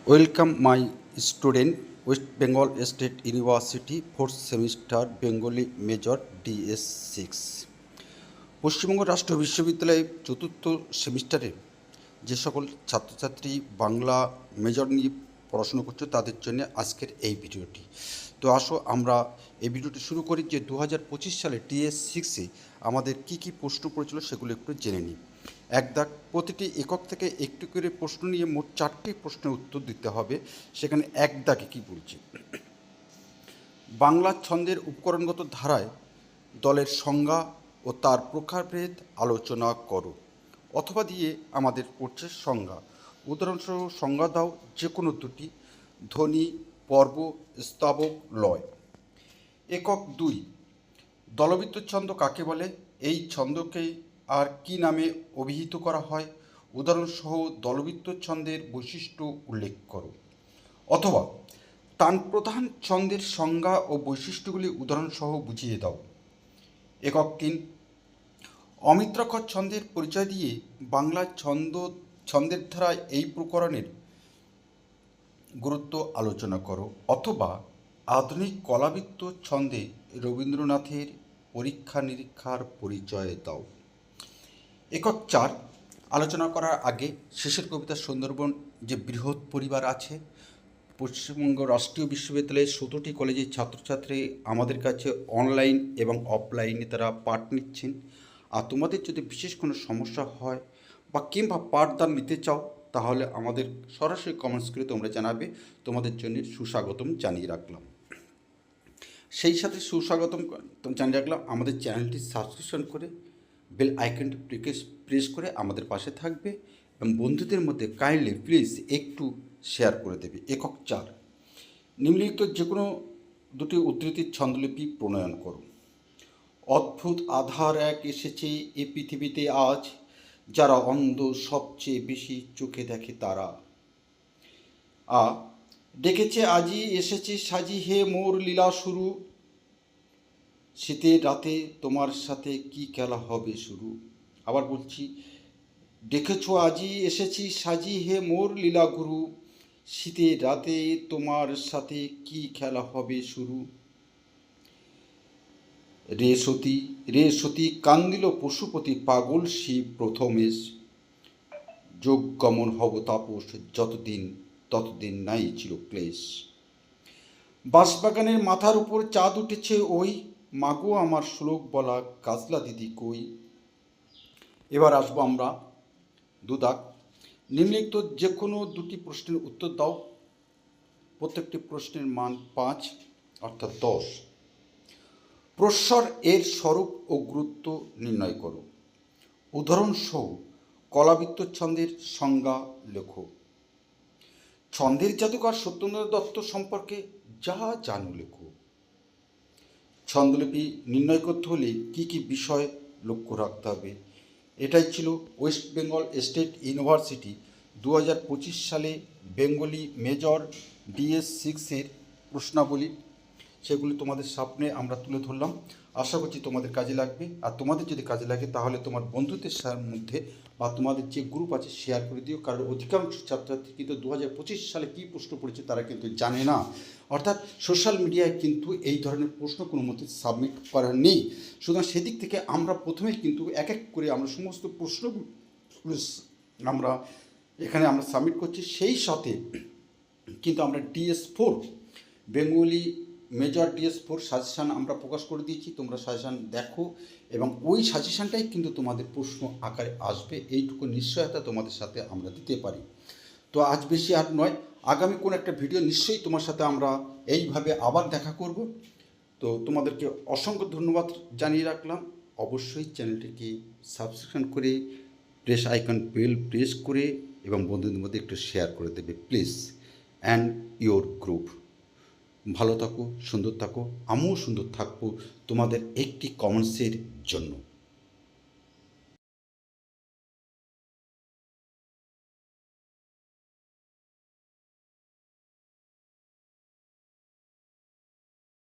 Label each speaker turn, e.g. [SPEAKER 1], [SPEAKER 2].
[SPEAKER 1] Welcome my student West Bengal state university fourth semester Bengali major DS6 Paschimbanga রাষ্ট্র বিশ্ববিদ্যালয়ে চতুর্থ সেমিস্টারে যে সকল ছাত্রছাত্রী বাংলা মেজর নিয়ে পড়াশুনো করছে তাদের জন্য আজকের এই ভিডিওটি। তো আসো আমরা এই ভিডিওটি শুরু করি যে 2025 সালে DS6-এ আমাদের কি কি প্রশ্ন পড়েছিল সেগুলো একটু জেনে নিই। এক দাগ, প্রতিটি একক থেকে একটু করে প্রশ্ন নিয়ে মোট 4টি প্রশ্নের উত্তর দিতে হবে। সেখানে এক দাগে কী বলছি, বাংলা ছন্দের উপকরণগত ধারায় দলের সংজ্ঞা ও তার প্রকারভেদ আলোচনা করো। অথবা দিয়ে আমাদের পড়ছে সংজ্ঞা, উদাহরণসহ সংজ্ঞা দাও যে কোনো দুটি, ধ্বনি, পর্ব, স্তাবক, লয়। একক 2, দলবৃত্ত ছন্দ কাকে বলে? এই ছন্দকে আর কি নামে অভিহিত করা হয়? উদাহরণসহ দলবৃত্ত ছন্দের বৈশিষ্ট্য উল্লেখ করো। অথবা টান প্রধান ছন্দের সংজ্ঞা ও বৈশিষ্ট্যগুলি উদাহরণসহ বুঝিয়ে দাও। একক 3, অমিত্রাক্ষর ছন্দের পরিচয় দিয়ে বাংলা ছন্দের ধারায় এই প্রকরণের গুরুত্ব আলোচনা করো। অথবা আধুনিক কলাবৃত্ত ছন্দে রবীন্দ্রনাথের পরীক্ষা নিরীক্ষার পরিচয় দাও। একক 4, আলোচনা করার আগে শেষের কবিতা সুন্দরবন যে বৃহৎ পরিবার আছে, পশ্চিমবঙ্গ রাষ্ট্রীয় বিশ্ববিদ্যালয়ের 17টি কলেজের ছাত্রছাত্রী আমাদের কাছে অনলাইন এবং অফলাইনে তারা পাঠ নিচ্ছেন। আর তোমাদের যদি বিশেষ কোনো সমস্যা হয় বা কিংবা পাঠদান নিতে চাও তাহলে আমাদের সরাসরি কমেন্টস করে তোমরা জানাবে। তোমাদের জন্য সুস্বাগতম জানিয়ে রাখলাম। সেই সাথে সুস্বাগতম জানিয়ে রাখলাম, আমাদের চ্যানেলটি সাবস্ক্রিপশন করে বেল আইকনটি প্রেস করে আমাদের পাশে থাকবে এবং বন্ধুদের মধ্যে কাইন্ডলি প্লিজ একটু শেয়ার করে দেবে। একক 4, নিম্নলিখিত যে কোনো দুটি উদ্ধৃতির ছন্দলিপি প্রণয়ন করো। অদ্ভুত আধার এক এসেছে এ পৃথিবীতে আজ, যারা অন্ধ সবচেয়ে বেশি চোখে দেখে তারা। আ, ডেকেছে আজি এসেছে সাজি হে মোর লীলা শুরু, শীতের রাতে তোমার সাথে কি খেলা হবে শুরু। আবার বলছি, ডেকেছ আজি এসেছি সাজি হে মোর লীলা গুরু, শীতের রাতে তোমার সাথে কি খেলা হবে শুরু। রে সতী কান্দিল পশুপতি, পাগল শিব প্রথমেশ, যোগ গমন হব তাপস ততদিন নাই ছিল ক্লেশ। বাঁশবাগানের মাথার উপর চাঁদ উঠেছে ওই, মাগো আমার শ্লোক বলা কাজলা দিদি কই। এবার আসবো আমরা 2 দাগ, নিম্নলিখিত যে কোনো দুটি প্রশ্নের উত্তর দাও। প্রত্যেকটি প্রশ্নের মান 5 অর্থাৎ 10। প্রস্বর এর স্বরূপ ও গুরুত্ব নির্ণয় করো। উদাহরণসহ কলাবৃত্ত ছন্দের সংজ্ঞা লেখো। ছন্দের জাদুকর সত্যেন্দ্রনাথ দত্ত সম্পর্কে যা জানো লেখো। ছন্দলিপি নির্ণয় করতে হলে কী কী বিষয় লক্ষ্য রাখতে হবে? এটাই ছিল ওয়েস্ট বেঙ্গল স্টেট ইউনিভার্সিটি 2025 সালে বেঙ্গলি মেজর DS6-এর প্রশ্নাবলী। সেগুলি তোমাদের সামনে আমরা তুলে ধরলাম। আশা করছি তোমাদের কাজে লাগবে। আর তোমাদের যদি কাজে লাগে তাহলে তোমার বন্ধুদের মধ্যে বা তোমাদের যে গ্রুপ আছে শেয়ার করে দিও, কারণ অধিকাংশ ছাত্রছাত্রী কিন্তু 2025 সালে কী প্রশ্ন পড়েছে তারা কিন্তু জানে না। অর্থাৎ সোশ্যাল মিডিয়ায় কিন্তু এই ধরনের প্রশ্ন কোনো মতে সাবমিট করা নেই। সুতরাং সেদিক থেকে আমরা প্রথমেই কিন্তু এক এক করে আমরা সমস্ত প্রশ্নগুলো আমরা এখানে আমরা সাবমিট করছি। সেই সাথে কিন্তু আমরা DS4 Bengali major DS4 suggestion আমরা প্রকাশ করে দিয়েছি। তোমরা সাজেশান দেখো এবং ওই সাজেশানটাই কিন্তু তোমাদের প্রশ্ন আকারে আসবে, এইটুকু নিশ্চয়তা তোমাদের সাথে আমরা দিতে পারি। তো আজ বেশি আর নয়, আগামী কোনো একটা ভিডিও নিশ্চয়ই তোমার সাথে আমরা এইভাবে আবার দেখা করব। তো তোমাদেরকে অসংখ্য ধন্যবাদ জানিয়ে রাখলাম। অবশ্যই চ্যানেলটিকে সাবস্ক্রিপশন করে প্রেস আইকন বেল প্রেস করে এবং বন্ধুদের মধ্যে একটু শেয়ার করে দেবে প্লিজ। অ্যান্ড ইয়োর গ্রুপ ভালো থাকো, সুন্দর থাকো, আমিও সুন্দর থাকবো তোমাদের একটি কমেন্টসের জন্য।